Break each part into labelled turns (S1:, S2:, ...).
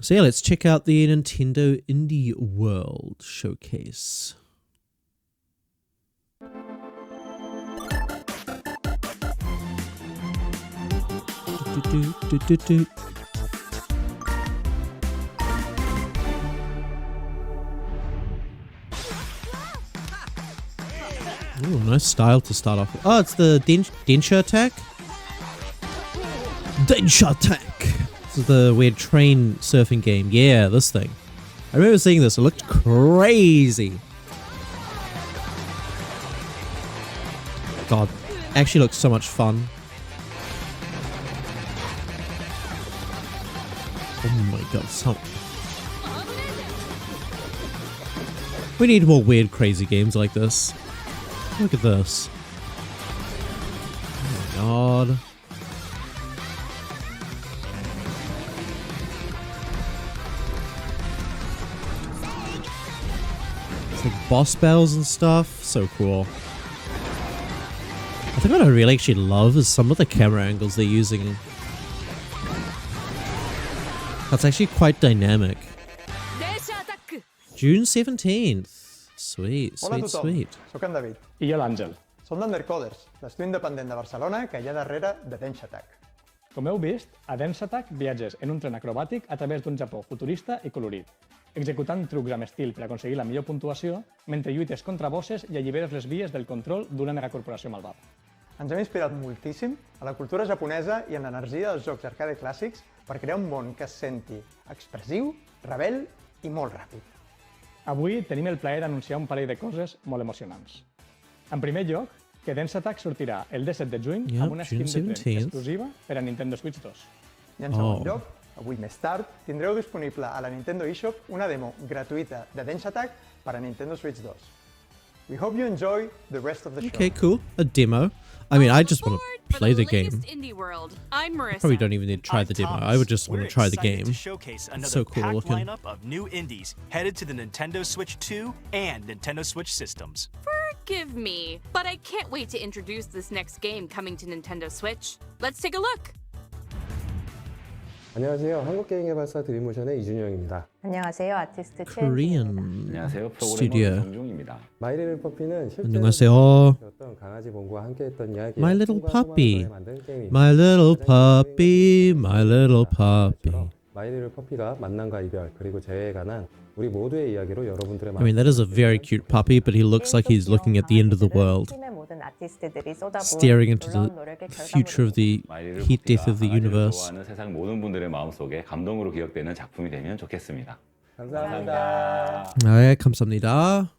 S1: So yeah, let's check out the Nintendo Indie World Showcase. Ooh, nice style to start off with. Oh, it's the Densha Attack? Densha Attack! This is the weird train surfing game. Yeah, this thing. I remember seeing this. It looked crazy. God, actually looks so much fun. Oh my god, so... We need more weird, crazy games like this. Look at this. Oh my god. It's like boss battles and stuff. So cool. I think what I really actually love is some of the camera angles they're using. That's actually quite dynamic. June 17th. Sweet,
S2: Hola a
S1: sweet,
S2: tothom,
S1: sweet.
S2: soc en David.
S3: I jo l'Àngel.
S2: Som d'Undercoders, l'estudi independent de Barcelona que hi ha darrere de Densha Attack.
S3: Com heu vist, a Dance Attack viatges en un tren acrobàtic a través d'un Japó futurista i colorit, executant trucs amb estil per aconseguir la millor puntuació mentre lluites contra bosses i alliberes les vies del control d'una megacorporació malvada.
S2: Ens hem inspirat moltíssim a la cultura japonesa i en l'energia dels jocs arcade clàssics per crear un món que es senti expressiu, rebel i molt ràpid.
S3: Avui tenim el plaer d'anunciar un parell de coses molt emocionants. En primer lloc, que Dance Attack sortirà el 17 de juny
S1: Yep,
S3: amb una skin
S1: June
S3: de tren
S1: 17th.
S3: exclusiva per a Nintendo Switch 2.
S2: I en segon
S1: Oh.
S2: lloc, avui més tard, tindreu disponible a la Nintendo eShop una demo gratuïta de Densha Attack per a Nintendo Switch 2. We hope you enjoy the rest of the show.
S1: Okay, cool. A demo. I mean, I just want to play the game.
S4: I'm Marissa.
S1: Probably don't even need to try the demo. I would just want to try the game.
S5: To showcase another
S1: So cool
S5: packed
S1: looking.
S5: lineup of new indies headed to the Nintendo Switch 2 and Nintendo Switch systems.
S4: Forgive me, but I can't wait to introduce this next game coming to Nintendo Switch. Let's take a look.
S6: 안녕하세요. 한국게임개발사 드림모션의 이준영입니다.
S7: 안녕하세요. 아티스트 최은지입니다.
S1: Korean
S8: 안녕하세요.
S1: studio.
S8: 프로그래머 정중입니다.
S6: 마이 리틀 퍼피는 실제
S1: 안녕하세요.
S6: 강아지 봉구와 함께했던 이야기.
S1: My little puppy. My little puppy. My little puppy.
S6: 마이 리틀 퍼피가 만남과 이별 그리고 재회에 관한 우리 모두의 이야기로 여러분들의
S1: I mean, that is a very cute puppy, but he looks like he's looking at the end of the world,
S7: 팀의 모든 아티스트들이 쏟아부은
S1: staring into the
S7: 놀라운 노력의
S1: future of the
S8: 마이리를
S1: heat death
S8: 커피가
S1: of the
S8: 강아지를
S1: universe.
S8: 좋아하는 세상 모든 분들의 마음속에 감동으로 기억되는 작품이 되면 좋겠습니다.
S6: 감사합니다.
S1: 네, 감사합니다.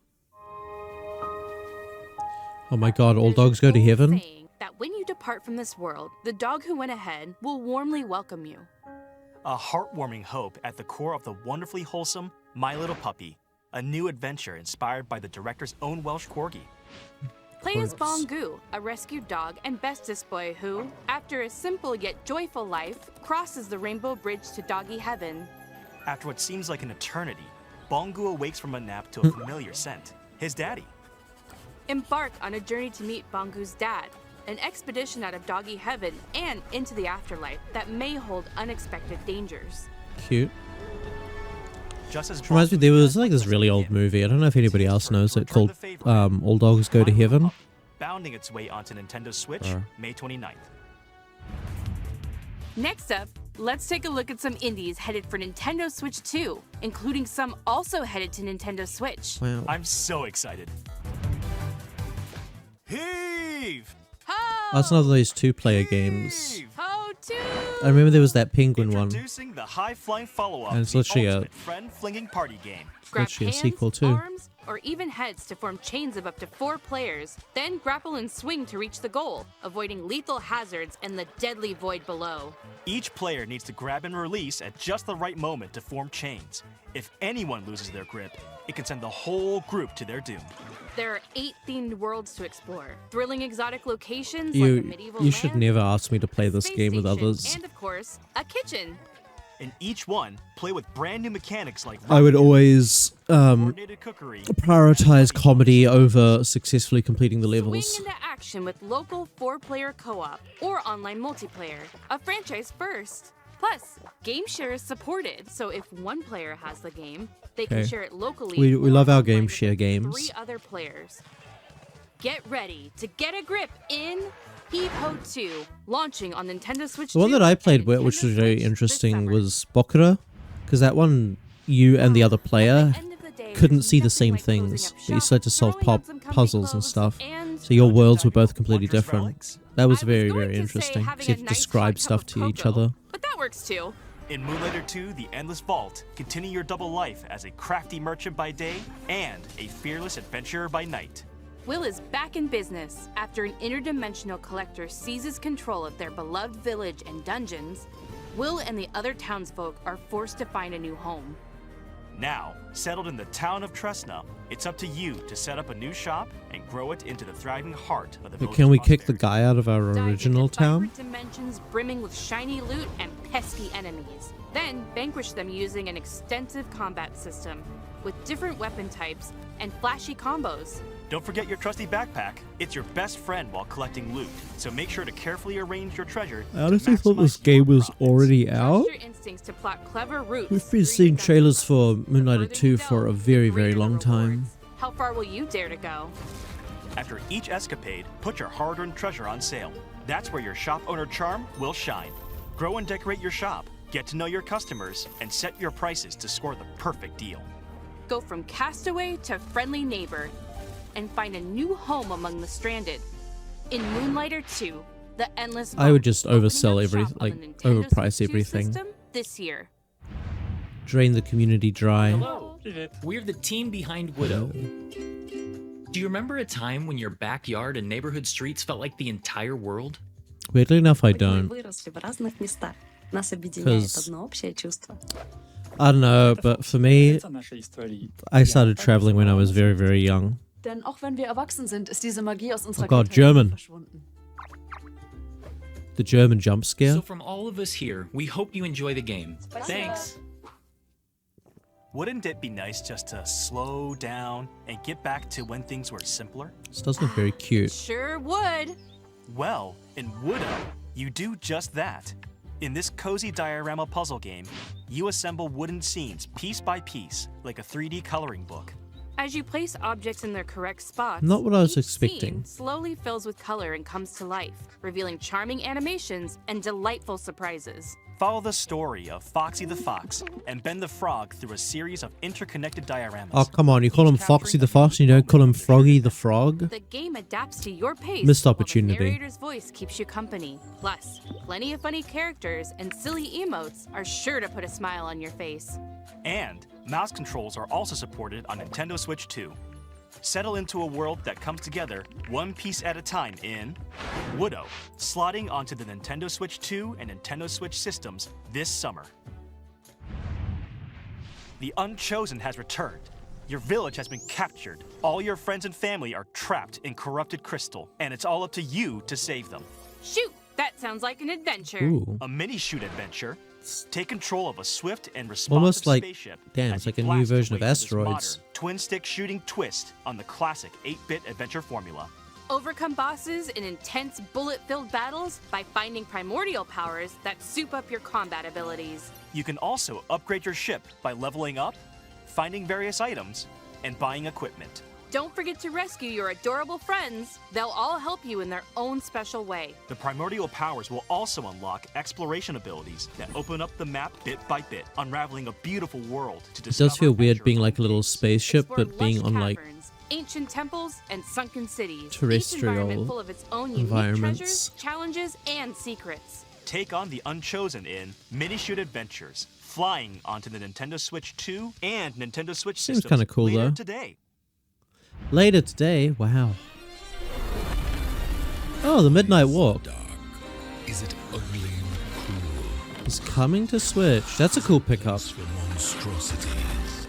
S1: Oh my god, all dogs go to heaven?
S4: Saying that when you depart from this world, the dog who went ahead will warmly welcome you.
S5: A heartwarming hope at the core of the wonderfully wholesome My Little Puppy, a new adventure inspired by the director's own Welsh corgi.
S4: Play as Bongu, a rescued dog and bestest boy who, after a simple yet joyful life, crosses the rainbow bridge to doggy heaven.
S5: After what seems like an eternity, Bongu awakes from a nap to a familiar scent, his daddy.
S4: Embark on a journey to meet Bongu's dad, an expedition out of doggy heaven and into the afterlife that may hold unexpected dangers.
S1: Cute.
S5: Just as
S1: Reminds me, there was like this really old movie, I don't know if anybody else knows it, called All Dogs Go to Heaven.
S5: bounding its way onto Nintendo Switch May 29th.
S4: Next up, let's take a look at some indies headed for Nintendo Switch 2, including some also headed to Nintendo Switch.
S1: Wow.
S5: I'm so excited. Heave!
S1: That's another of those two-player games.
S4: Ho to!
S1: I remember there was that penguin one.
S5: Introducing the high-flying follow-up,
S1: And it's
S5: the
S1: literally a-
S5: ultimate friend-flinging party game.
S4: Grab
S1: Actually, a
S4: hands,
S1: sequel too.
S4: arms, or even heads to form chains of up to 4 players. Then grapple and swing to reach the goal, avoiding lethal hazards and the deadly void below.
S5: Each player needs to grab and release at just the right moment to form chains. If anyone loses their grip, it can send the whole group to their doom.
S4: There are 8 themed worlds to explore, thrilling exotic locations like a
S1: You
S4: medieval
S1: should
S4: land,
S1: never ask me to play this
S4: space
S1: game with
S4: station,
S1: others.
S4: and of course, a kitchen.
S5: In each one, play with brand new mechanics like
S1: I would always
S5: coordinated cookery,
S1: prioritize comedy over successfully completing the
S4: Swing
S1: levels.
S4: into action with local 4-player co-op or online multiplayer, a franchise first. Plus, game share is supported, so if one player has the game, they can
S1: Okay.
S4: share it locally.
S1: We
S4: or
S1: love our
S4: online
S1: game
S4: with
S1: share games.
S4: 3 other players. Get ready to get a grip in Heave Ho 2, launching on Nintendo Switch 2.
S1: The one that I played,
S4: and
S1: which was
S4: Nintendo
S1: very
S4: Switch
S1: interesting,
S4: this summer.
S1: was Bokura, because that one, you and the other player
S4: At the end of the day,
S1: couldn't
S4: there's
S1: see the
S4: nothing
S1: same
S4: like closing
S1: things,
S4: up
S1: but you
S4: shop,
S1: still had to solve
S4: throwing on some comfy
S1: puzzles and
S4: clothes,
S1: stuff.
S4: and
S1: So your worlds were
S5: Dino
S1: both completely
S5: Wonders
S1: different.
S5: relics.
S1: That was
S4: I
S1: very,
S4: going
S1: very
S4: to say
S1: interesting.
S4: having
S1: Because you
S4: a
S1: had to
S4: nice
S1: describe
S4: hot
S1: stuff
S4: cup
S1: to
S4: of
S1: each
S4: cocoa,
S1: other.
S4: But that works too.
S5: In Moonlighter 2, The Endless Vault, continue your double life as a crafty merchant by day and a fearless adventurer by night.
S4: Will is back in business after an interdimensional collector seizes control of their beloved village and dungeons. Will and the other townsfolk are forced to find a new home.
S5: Now, settled in the town of Tresna, it's up to you to set up a new shop and grow it into the thriving heart of the
S1: But
S5: village's
S1: can we kick the
S5: prosperity.
S1: guy out of our
S4: Dive
S1: original
S4: into
S1: town?
S4: vibrant dimensions brimming with shiny loot and pesky enemies. Then vanquish them using an extensive combat system with different weapon types and flashy combos.
S5: Don't forget your trusty backpack. It's your best friend while collecting loot, so make sure to carefully arrange your treasure.
S1: I honestly thought this game was already out.
S4: Trust your instincts to plot clever routes.
S1: We've
S4: through
S1: been
S4: your
S1: seeing
S4: dungeon
S1: trailers for
S4: runs. The
S1: Moonlighter
S4: further
S1: 2
S4: you
S1: for a
S4: delve,
S1: very,
S4: the
S1: very
S4: greater
S1: long
S4: the
S1: time.
S4: rewards. How far will you dare to go?
S5: After each escapade, put your hard-earned treasure on sale. That's where your shop owner charm will shine. Grow and decorate your shop, get to know your customers, and set your prices to score the perfect deal.
S4: Go from castaway to friendly neighbor and find a new home among the stranded. In Moonlighter 2, The Endless
S1: I would
S4: Vault,
S1: just
S4: opening
S1: oversell
S4: up
S1: every-
S4: shop on
S1: like,
S4: the Nintendo
S1: overprice
S4: Switch 2
S1: everything.
S4: system this year.
S1: Drain the community dry.
S9: Hello, we're the team behind Widow. Do you remember a time when your backyard and neighborhood streets felt like the entire world?
S1: Weirdly enough, I don't.
S10: выросли в разных местах. Нас объединяет
S1: 'Cause-
S10: одно общее чувство.
S1: I don't know, but for me, I started traveling when I was very, very young.
S11: Denn auch wenn wir erwachsen sind, ist diese Magie aus unserer
S1: Oh God,
S11: Kindheit
S1: German.
S11: verschwunden.
S1: The German jump scare.
S9: So from all of us here, we hope you enjoy the game. Thanks.
S5: Wouldn't it be nice just to slow down and get back to when things were simpler?
S1: This does look very cute.
S4: Sure would.
S5: Well, in Woodo, you do just that. In this cozy diorama puzzle game, you assemble wooden scenes piece by piece, like a 3D coloring book.
S4: As you place objects in their correct spots,
S1: Not what I was
S4: each
S1: expecting.
S4: scene slowly fills with color and comes to life, revealing charming animations and delightful surprises.
S5: Follow the story of Foxy the Fox and Ben the Frog through a series of interconnected dioramas.
S1: Oh, come on. You call him Foxy the Fox and you don't call him Froggy the Frog?
S4: The game adapts to your pace.
S1: Missed
S4: while
S1: opportunity.
S4: the narrator's voice keeps you company. Plus, plenty of funny characters and silly emotes are sure to put a smile on your face.
S5: And mouse controls are also supported on Nintendo Switch 2. Settle into a world that comes together one piece at a time in Woodo, slotting onto the Nintendo Switch 2 and Nintendo Switch systems this summer. The Unchosen has returned. Your village has been captured. All your friends and family are trapped in corrupted crystal, and it's all up to you to save them.
S4: Shoot! That sounds like an adventure.
S1: Ooh.
S5: A mini-shoot adventure. Take control of a swift and responsive
S1: Almost like,
S5: spaceship.
S1: damn,
S5: as
S1: it's
S5: you
S1: like a new
S5: blast
S1: version
S5: away
S1: of
S5: through this
S1: Asteroids.
S5: modern twin-stick shooting twist on the classic 8-bit adventure formula.
S4: Overcome bosses in intense bullet-filled battles by finding primordial powers that soup up your combat abilities.
S5: You can also upgrade your ship by leveling up, finding various items, and buying equipment.
S4: Don't forget to rescue your adorable friends. They'll all help you in their own special way.
S5: The primordial powers will also unlock exploration abilities that open up the map bit by bit, unraveling a beautiful world to
S1: It
S5: discover.
S1: does feel weird
S5: at
S1: being
S5: your
S1: like a
S5: own
S1: little
S5: pace.
S1: spaceship,
S4: Explore
S1: but being
S4: lush
S1: on like
S4: caverns, ancient temples, and sunken cities. Each
S1: terrestrial
S4: environment full of its own unique
S1: environments.
S4: treasures, challenges, and secrets.
S5: Take on the Unchosen in Mini-Shoot Adventures, flying onto the Nintendo Switch 2 and Nintendo Switch
S1: Seems
S5: systems
S1: kinda cool,
S5: later
S1: though.
S5: today.
S1: later today. Wow. Oh, the Midnight Walk.
S12: Is it ugly and cruel?
S1: Is coming to Switch. That's a cool pickup.
S12: For monstrosities.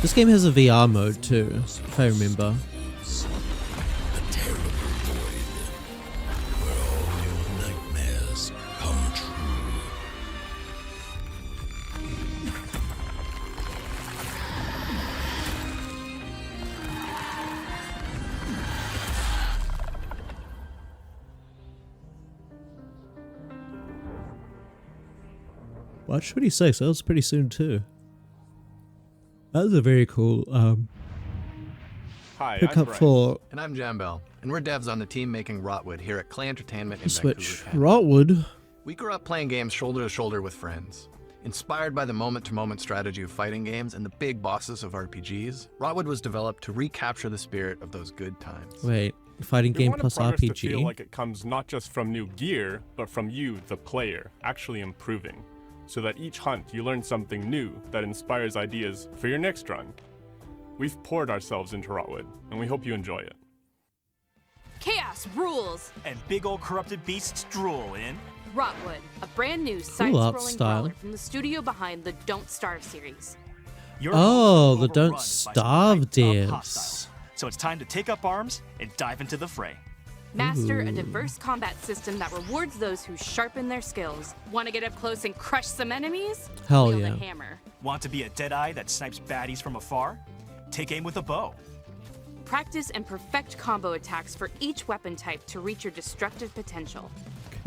S1: This game has a VR mode too, if I remember.
S12: A terrible void where all your nightmares come true.
S1: March 26th. That was pretty soon too. That was a very cool
S13: Hi,
S1: pick
S13: I'm
S1: up
S13: Bryce.
S1: for
S14: And I'm Jambel, and we're devs on the team making Rotwood here at Clay Entertainment in
S1: Switch.
S14: Vancouver, Canada.
S1: Rotwood.
S14: We grew up playing games shoulder to shoulder with friends. Inspired by the moment-to-moment strategy of fighting games and the big bosses of RPGs, Rotwood was developed to recapture the spirit of those good times.
S1: Wait, fighting
S13: We
S1: game
S13: want
S1: plus
S13: a progress to feel
S1: RPG.
S13: like it comes not just from new gear, but from you, the player, actually improving. So that each hunt you learn something new that inspires ideas for your next run. We've poured ourselves into Rotwood, and we hope you enjoy it.
S4: Chaos rules!
S5: And big old corrupted beasts drool in
S4: Rotwood, a brand new
S1: art
S4: side-scrolling
S1: style.
S4: brawler from the studio behind the Don't Starve series.
S5: Your
S1: Oh,
S5: homes
S1: the
S5: are
S1: Don't
S5: overrun by some
S1: Starve
S5: hyped-up
S1: devs.
S5: hostiles. So it's time to take up arms and dive into the fray.
S4: Master a diverse combat system that rewards those who sharpen their skills. Want to get up close and crush some enemies?
S1: Hell
S4: Wield
S1: yeah.
S4: a hammer.
S5: Want to be a deadeye that snipes baddies from afar? Take aim with a bow.
S4: Practice and perfect combo attacks for each weapon type to reach your destructive potential.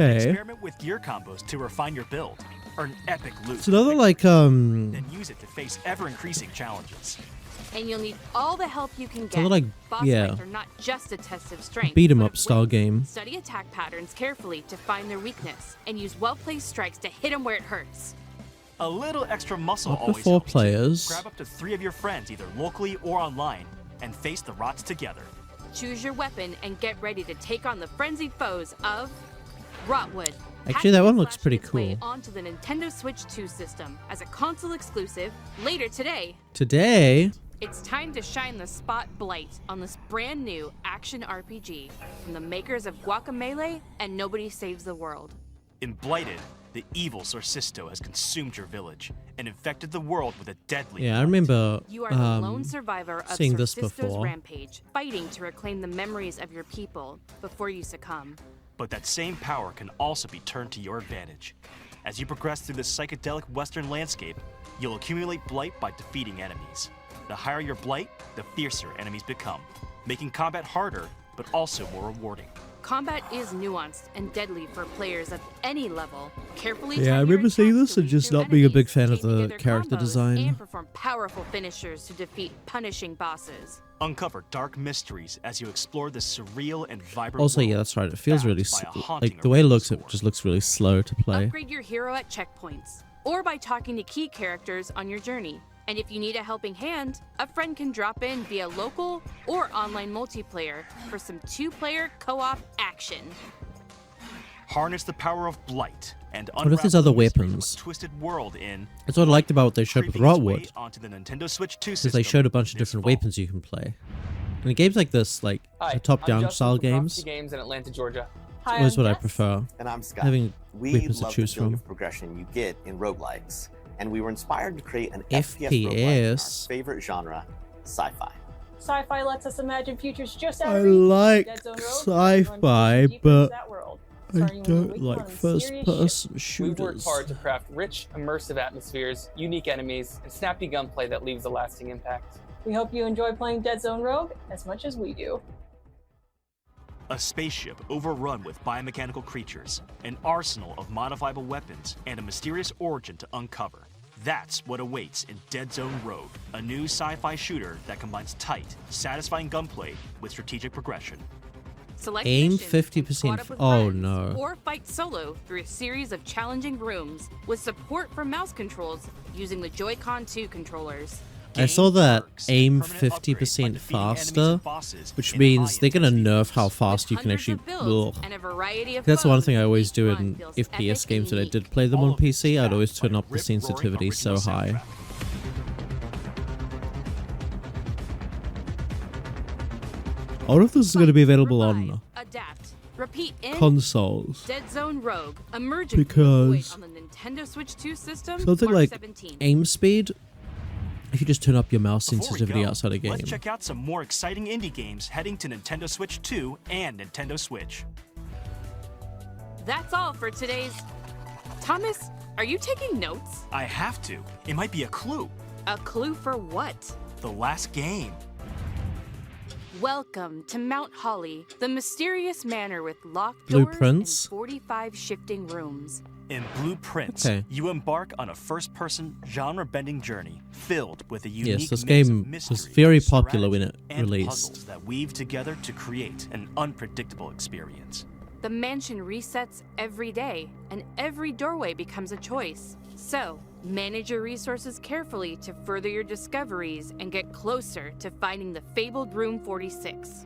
S1: Okay.
S5: Experiment with gear combos to refine your build. Earn epic loot.
S1: It's another like
S5: Then use it to face ever-increasing challenges.
S4: And you'll need all the help you can
S1: It's
S4: get.
S1: another like
S4: Boss
S1: yeah.
S4: fights are not just a test of strength.
S1: Beat 'em
S4: but
S1: up
S4: of
S1: style
S4: wit.
S1: game.
S4: Study attack patterns carefully to find their weakness, and use well-placed strikes to hit them where it hurts.
S5: A little extra muscle
S1: Up to
S5: always
S1: 4
S5: helps.
S1: players.
S5: Grab up to 3 of your friends either locally or online and face the rots together.
S4: Choose your weapon and get ready to take on the frenzied foes of Rotwood.
S1: Actually, that one looks
S4: Slashing
S1: pretty
S4: its way
S1: cool.
S4: onto the Nintendo Switch 2 system as a console exclusive later today.
S1: Today.
S4: It's time to shine the spotlight on this brand new action RPG from the makers of Guacamelee and Nobody Saves the World.
S5: In Blighted, the evil Sorcisto has consumed your village and infected the world with a deadly
S1: Yeah, I
S5: blight.
S1: remember
S4: You are the lone survivor of
S1: seeing this
S4: Sorcisto's
S1: before.
S4: rampage, fighting to reclaim the memories of your people before you succumb.
S5: But that same power can also be turned to your advantage. As you progress through this psychedelic western landscape, you'll accumulate blight by defeating enemies. The higher your blight, the fiercer enemies become, making combat harder, but also more rewarding.
S4: Combat is nuanced and deadly for players of any level. Carefully
S1: Yeah, I
S4: time your
S1: remember seeing
S4: attacks
S1: this
S4: to
S1: and
S4: reach
S1: just
S4: your
S1: not being a big
S4: enemies,
S1: fan of
S4: chain
S1: the
S4: together
S1: character
S4: combos,
S1: design.
S4: and perform powerful finishers to defeat punishing bosses.
S5: Uncover dark mysteries as you explore this surreal and vibrant
S1: Also,
S5: world.
S1: yeah, that's right. It feels really
S5: backed by a haunting
S1: like the way it
S5: arena
S1: looks.
S5: score.
S1: It just looks really slow to play.
S4: Upgrade your hero at checkpoints, or by talking to key characters on your journey. And if you need a helping hand, a friend can drop in via local or online multiplayer for some 2-player co-op action.
S5: Harness the power of blight and
S1: What if there's
S5: unravel
S1: other
S5: the mysteries of a
S1: weapons?
S5: twisted world in
S1: That's what I liked about what they showed with
S5: creeping its way
S1: Rotwood.
S5: onto the Nintendo Switch 2
S1: Because
S5: system
S1: they showed a bunch of
S5: this
S1: different
S5: fall.
S1: weapons you can play. And in games like this, like the top-down style games,
S15: Games in Atlanta, Georgia.
S1: is always what I prefer.
S16: And I'm Scott.
S1: Having
S16: We
S1: weapons to
S16: love
S1: choose
S16: the feeling
S1: from.
S16: of progression you get in roguelikes, and we were inspired to create an FPS roguelike in our
S1: FPS.
S16: favorite genre, sci-fi.
S17: Sci-fi lets us imagine futures just out
S1: I
S17: of reach.
S1: like
S17: Dead Zone Road
S1: sci-fi,
S17: runs deep into
S1: but
S17: that world,
S1: I
S17: starting when
S1: don't
S17: we
S1: like
S17: on serious
S1: first-person
S15: We worked
S1: shooters.
S15: hard to craft rich, immersive atmospheres, unique enemies, and snappy gunplay that leaves a lasting impact.
S17: We hope you enjoy playing Dead Zone Rogue as much as we do.
S5: A spaceship overrun with biomechanical creatures, an arsenal of modifiable weapons, and a mysterious origin to uncover. That's what awaits in Dead Zone Rogue, a new sci-fi shooter that combines tight, satisfying gunplay with strategic progression.
S4: Select
S1: Aim
S4: missions and
S1: 50%.
S4: squad up with
S1: Oh
S4: friends,
S1: no.
S4: Or fight solo through a series of challenging rooms with support for mouse controls using the Joy-Con 2 controllers.
S1: I saw that aim 50% faster, which means they're gonna nerf how fast you can actually. Ugh.
S4: And a variety of
S1: That's the one
S4: foes,
S1: thing I always do
S4: each one
S1: in
S4: feels
S1: FPS
S4: epic
S1: games
S4: and
S1: when I
S4: unique.
S1: did play them on PC. I'd always turn up the sensitivity so high. I wonder if this is going to be available on
S4: Adapt. Repeat in
S1: consoles.
S4: Dead Zone Rogue, emerging
S1: Because
S4: on the Nintendo Switch 2 system.
S1: Something
S4: March
S1: like
S4: 17th.
S1: aim speed, if you just turn up your mouse
S5: Before we
S1: sensitivity
S5: go,
S1: outside a game.
S5: Let's check out some more exciting indie games heading to Nintendo Switch 2 and Nintendo Switch.
S4: That's all for today's. Thomas, are you taking notes?
S5: I have to. It might be a clue.
S4: A clue for what?
S5: The last game.
S4: Welcome to Mount Holly, the mysterious manor with locked
S1: Blueprints.
S4: doors and 45 shifting rooms.
S5: In Blueprints, you embark on a first-person, genre-bending journey filled with a unique
S1: Yes, this
S5: mix of
S1: game
S5: mystery,
S1: was very popular when it
S5: and
S1: released.
S5: puzzles that weave together to create an unpredictable experience.
S4: The mansion resets every day, and every doorway becomes a choice. So, manage your resources carefully to further your discoveries and get closer to finding the fabled Room 46.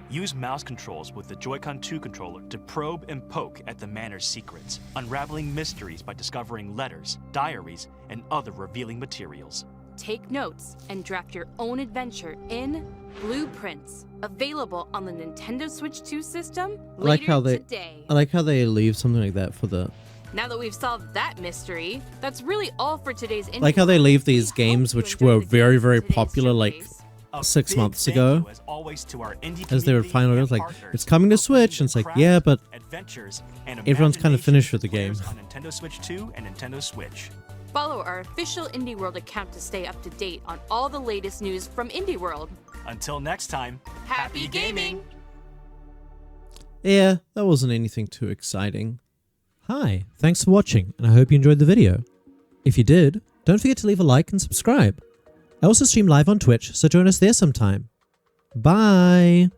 S5: Use mouse controls with the Joy-Con 2 controller to probe and poke at the manor's secrets, unraveling mysteries by discovering letters, diaries, and other revealing materials.
S4: Take notes and draft your own adventure in Blueprints, available on the Nintendo Switch 2 system later today.
S1: I like how they leave something like that for the.
S4: Now that we've solved that mystery, that's really all for today's Indie
S1: Like how they
S4: World.
S1: leave these games which were very, very popular like 6 months ago. As they were finally released, like, it's coming to Switch, and it's like, yeah, but everyone's kind of finished with the game.
S5: On Nintendo Switch 2 and Nintendo Switch.
S4: Follow our official Indie World account to stay up to date on all the latest news from Indie World.
S5: Until next time,
S4: happy gaming!
S1: Yeah, that wasn't anything too exciting. Hi, thanks for watching, and I hope you enjoyed the video. If you did, don't forget to leave a like and subscribe. I also stream live on Twitch, so join us there sometime. Bye!